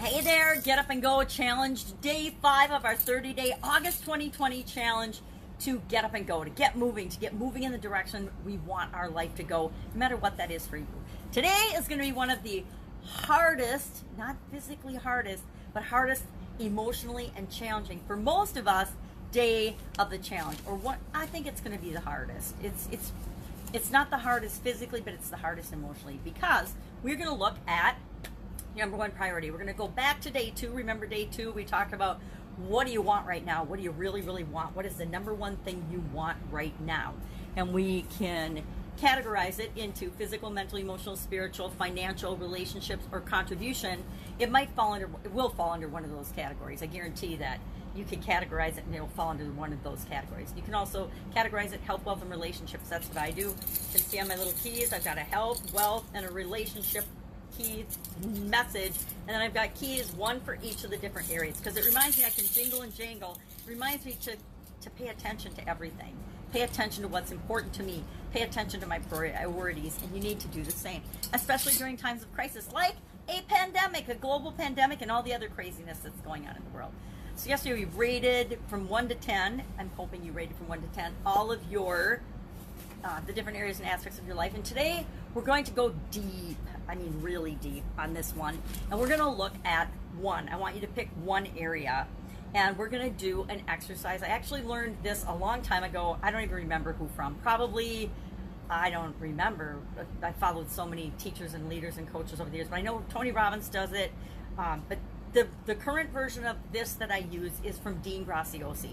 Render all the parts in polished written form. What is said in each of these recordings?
Hey there, Get Up and Go Challenge, day 5 of our 30-day August 2020 challenge to get up and go, to get moving in the direction we want our life to go, no matter what that is for you. Today is going to be one of the hardest, not physically hardest, but hardest emotionally and challenging for most of us day of the challenge, or what I think it's going to be the hardest. It's not the hardest physically, but it's the hardest emotionally, because we're going to look at number one priority. We're going to go back to day 2. Remember day 2, we talked about what do you want right now? What do you really, really want? What is the number one thing you want right now? And we can categorize it into physical, mental, emotional, spiritual, financial, relationships, or contribution. It will fall under one of those categories. I guarantee that you can categorize it and it'll fall under one of those categories. You can also categorize it health, wealth, and relationships. That's what I do. You can see on my little keys, I've got a health, wealth, and a relationship key message, and then I've got keys, one for each of the different areas, because it reminds me, I can jingle and jangle. It reminds me to pay attention to everything. Pay attention to what's important to me. Pay attention to my priorities, and you need to do the same, especially during times of crisis, like a pandemic, a global pandemic, and all the other craziness that's going on in the world. So yesterday we rated from 1 to 10. I'm hoping you rated from 1 to 10 all of your the different areas and aspects of your life. And today we're going to go deep, I mean really deep on this one. And we're going to look at one. I want you to pick one area, and we're going to do an exercise. I actually learned this a long time ago. I don't even remember who from. Probably, I don't remember. I followed so many teachers and leaders and coaches over the years, but I know Tony Robbins does it. But the current version of this that I use is from Dean Graziosi.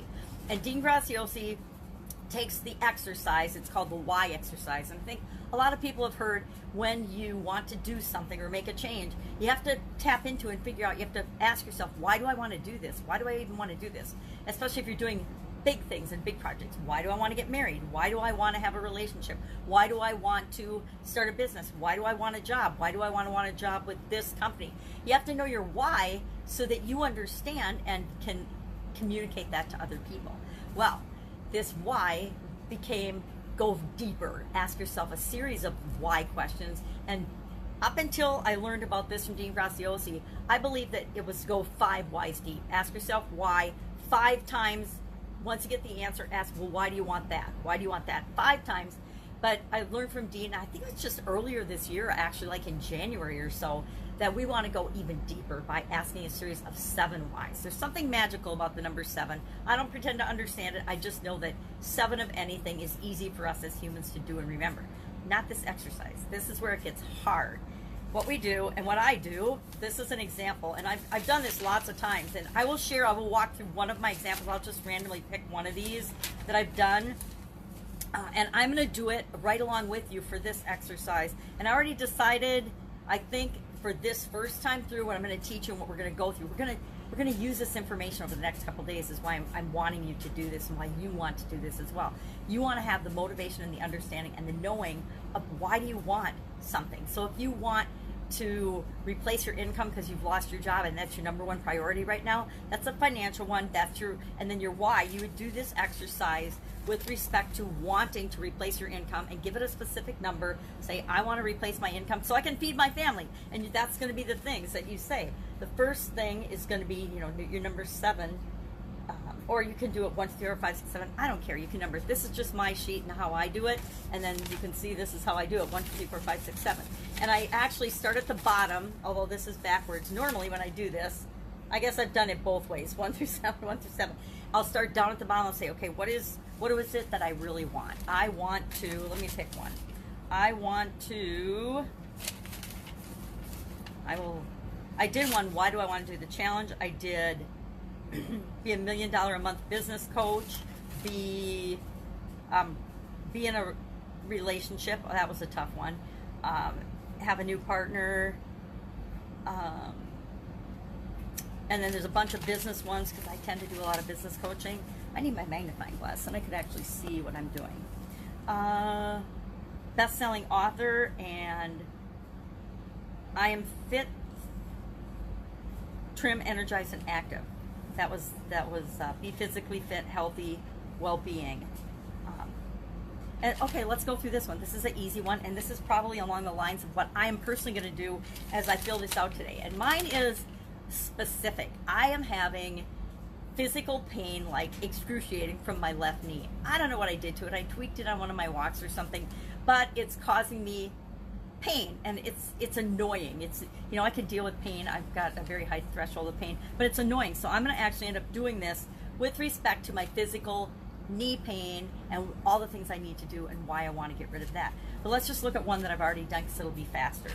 And Dean Graziosi takes the exercise, it's called the why exercise. And I think a lot of people have heard, when you want to do something or make a change, you have to tap into and figure out, you have to ask yourself, why do I want to do this? Why do I even want to do this? Especially if you're doing big things and big projects. Why do I want to get married? Why do I want to have a relationship? Why do I want to start a business? Why do I want a job? Why do I want a job with this company? You have to know your why so that you understand and can communicate that to other people. Well, this why became go deeper. Ask yourself a series of why questions. And up until I learned about this from Dean Graziosi, I believe that it was go 5 whys deep. Ask yourself why 5 times. Once you get the answer, ask, well, why do you want that? Why do you want that? 5 times. But I learned from Dean, I think it was just earlier this year, actually like in January or so, that we want to go even deeper by asking a series of 7 whys. There's something magical about the number 7. I don't pretend to understand it. I just know that 7 of anything is easy for us as humans to do and remember. Not this exercise. This is where it gets hard. What we do and what I do, this is an example, and I've done this lots of times, and I will walk through one of my examples. I'll just randomly pick one of these that I've done. And I'm going to do it right along with you for this exercise. And I already decided, I think, for this first time through, what I'm going to teach you and what we're going to go through. We're going to use this information over the next couple days, is why I'm wanting you to do this and why you want to do this as well. You want to have the motivation and the understanding and the knowing of why do you want something. So if you want to replace your income because you've lost your job and that's your number one priority right now, that's a financial one. And then your why, you would do this exercise with respect to wanting to replace your income and give it a specific number. Say, I want to replace my income so I can feed my family. And that's going to be the things that you say. The first thing is going to be, your number 7. Or you can do it 1, 2, 3, 4, 5, 6, 7. I don't care. You can number it. This is just my sheet and how I do it. And then you can see this is how I do it. 1, 2, 3, 4, 5, 6, 7. And I actually start at the bottom, although this is backwards. Normally when I do this, I guess I've done it both ways. 1 through 7, 1 through 7. I'll start down at the bottom and say, okay, what is it that I really want? I want to, let me pick one. I did one, why do I want to do the challenge? I did be $1 million a month business coach, be in a relationship. Oh, that was a tough one. Have a new partner. And then there's a bunch of business ones because I tend to do a lot of business coaching. I need my magnifying glass and I could actually see what I'm doing. Best-selling author, and I am fit, trim, energized, and active. That was be physically fit, healthy, well-being. And okay, let's go through this one. This is an easy one, and this is probably along the lines of what I am personally going to do as I fill this out today. And mine is specific. I am having physical pain, like excruciating, from my left knee. I don't know what I did to it. I tweaked it on one of my walks or something, but it's causing me pain, and it's annoying. It's, you know, I can deal with pain. I've got a very high threshold of pain, but it's annoying. So I'm going to actually end up doing this with respect to my physical knee pain and all the things I need to do and why I want to get rid of that. But let's just look at one that I've already done, because it'll be faster.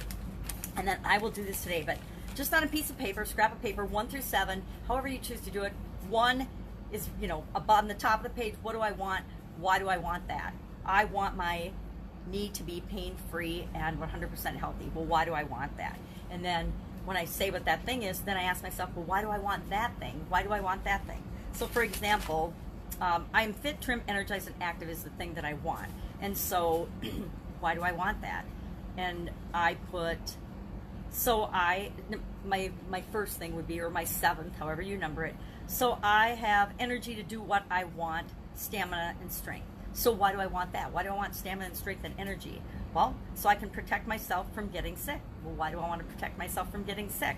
And then I will do this today, but just on a piece of paper, scrap of paper, 1 through 7, however you choose to do it. 1 is, you know, on the top of the page, what do I want? Why do I want that? I want my knee to be pain-free and 100% healthy. Well, why do I want that? And then when I say what that thing is, then I ask myself, well, why do I want that thing? Why do I want that thing? So for example, I'm fit, trim, energized, and active is the thing that I want. And so why do I want that? And I put, so my first thing would be, or my 7th, however you number it. So I have energy to do what I want, stamina and strength. So why do I want that? Why do I want stamina and strength and energy? Well, so I can protect myself from getting sick. Well, why do I want to protect myself from getting sick?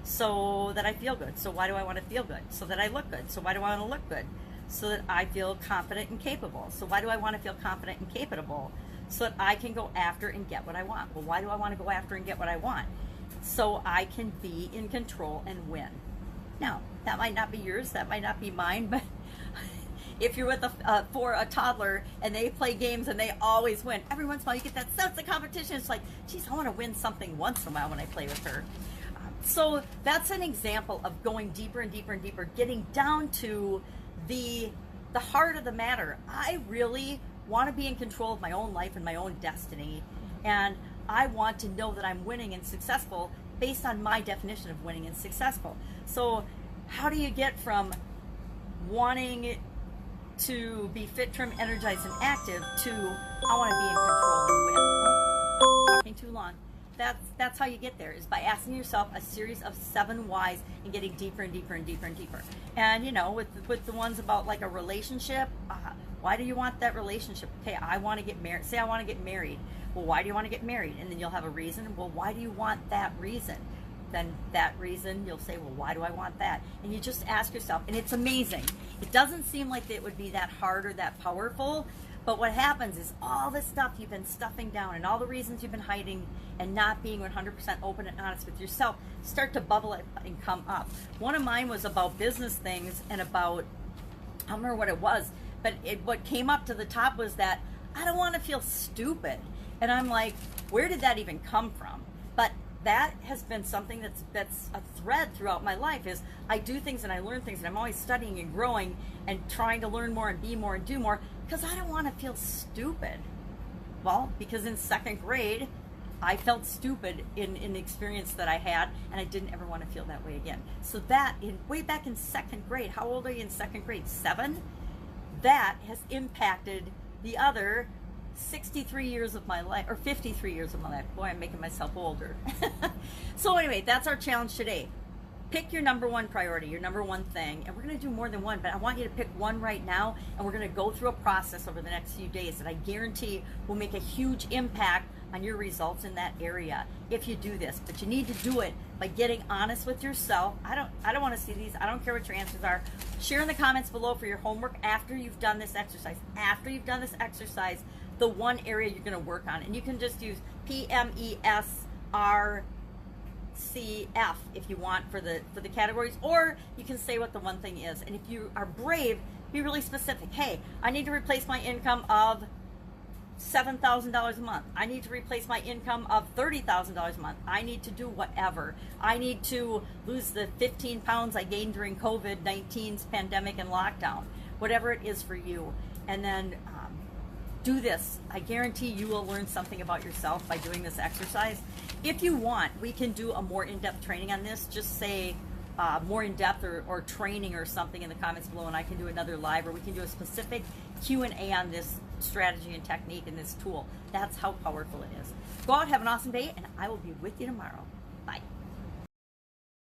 So that I feel good. So why do I want to feel good? So that I look good. So why do I want to look good? So that I feel confident and capable. So why do I want to feel confident and capable? So that I can go after and get what I want. Well, why do I want to go after and get what I want? So I can be in control and win. Now, that might not be yours, that might not be mine, but if you're with for a toddler and they play games and they always win, every once in a while you get that sense of competition. It's like, geez, I want to win something once in a while when I play with her. So that's an example of going deeper and deeper and deeper, getting down to the heart of the matter. I really want to be in control of my own life and my own destiny, and I want to know that I'm winning and successful based on my definition of winning and successful. So how do you get from wanting to be fit, trim, energized, and active to I want to be in control and win? Talking too long. That's how you get there, is by asking yourself a series of 7 whys and getting deeper and deeper and deeper and deeper. And you know, with the ones about like a relationship, why do you want that relationship? Okay, I want to get married. Say I want to get married. Well, why do you want to get married? And then you'll have a reason. Well, why do you want that reason? Then that reason, you'll say, well, why do I want that? And you just ask yourself, and it's amazing. It doesn't seem like it would be that hard or that powerful, but what happens is all the stuff you've been stuffing down and all the reasons you've been hiding and not being 100% open and honest with yourself start to bubble and come up. One of mine was about business things and about, I don't remember what it was, but what came up to the top was that I don't want to feel stupid. And I'm like, where did that even come from? But that has been something that's a thread throughout my life, is I do things and I learn things and I'm always studying and growing and trying to learn more and be more and do more because I don't want to feel stupid. Well, because in 2nd grade, I felt stupid in an experience that I had, and I didn't ever want to feel that way again. So that, way back in 2nd grade, how old are you in 2nd grade? 7? That has impacted the other 63 years of my life, or 53 years of my life. Boy, I'm making myself older. So anyway, that's our challenge today. Pick your number 1 priority, your number 1 thing, and we're going to do more than one, but I want you to pick one right now, and we're going to go through a process over the next few days that I guarantee will make a huge impact on your results in that area if you do this. But you need to do it by getting honest with yourself. I don't want to see these. I don't care what your answers are. Share in the comments below for your homework after you've done this exercise. After you've done this exercise, the one area you're going to work on, and you can just use PMESRCF if you want for the categories, or you can say what the one thing is. And if you are brave, be really specific. Hey, I need to replace my income of $7,000 a month. I need to replace my income of $30,000 a month. I need to do whatever. I need to lose the 15 pounds I gained during COVID-19's pandemic and lockdown. Whatever it is for you. And then do this. I guarantee you will learn something about yourself by doing this exercise. If you want, we can do a more in-depth training on this. Just say more in-depth or training or something in the comments below, and I can do another live, or we can do a specific Q&A on this strategy and technique and this tool. That's how powerful it is. Go out, have an awesome day, and I will be with you tomorrow. Bye.